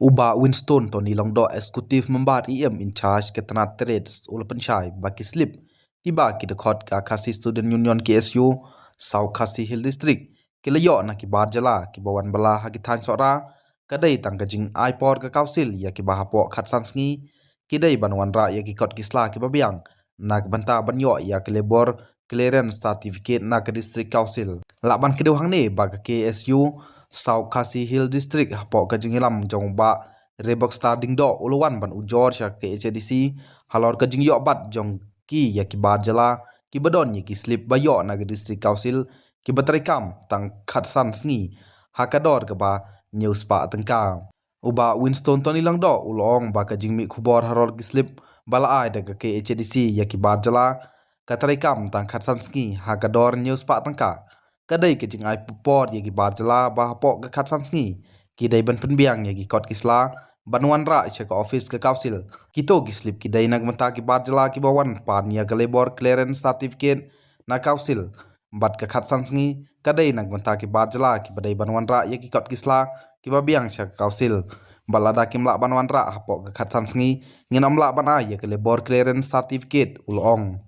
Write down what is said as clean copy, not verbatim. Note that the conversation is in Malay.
Uba Winston Tony Longdo Executive Member EM in charge Ketanat Trades Ulapan Shai Baki Slip Tiba ki dekot ka Khasi Student Union KSU Sau Khasi Hill District Kilayo na ki Barjala ki Bawan Bala haki Than Sora Kadai tangkajing Aipor ka Kausil ya ki Bahapo Khatsan Sngi Kidai Banwan Ra ya ki Kot Kisla ki Babiang Nak banta banyo ya ki Labor Clearance Certificate na ke District Council Laban kedewang ni baga KSU Sau Khasi Hill District hapo ka jingilam jong ba Rebok Star Dingdo uluan ban ujor sya ke HDC halor ka jing bat jong ki ya ki Barjala ki badon ya ki slip bayo na ke District Council ki batrikam tang Khatsan Sngi hakador ka ba news pa tengka uba Winston Tony Langdo ulong ba ka jingmi khubor haror ki slip bala ai daga ke HDC ya ki Barjala katrikam tang Khatsan Sngi hakador news pa tengka kadai ke jing ai pupor ya ki Barjala ba hapo ka Khatsan Sngi kidai ban penbiang ya ki Kot Kisla Banuan Ra ke office ke council kito ki slip kidai nagmenta ki Barjala ki bawan pan ya ke labor clearance certificate na council bat ke Khatsan Sngi kadai nagmenta ki Barjala ki badai Banuan Ra ya ki Kot Kisla ki babiang ke council balada ki mlak Banuan Ra hapo ke Khatsan Sngi nginam lak ban ai ya ke labor clearance certificate ulong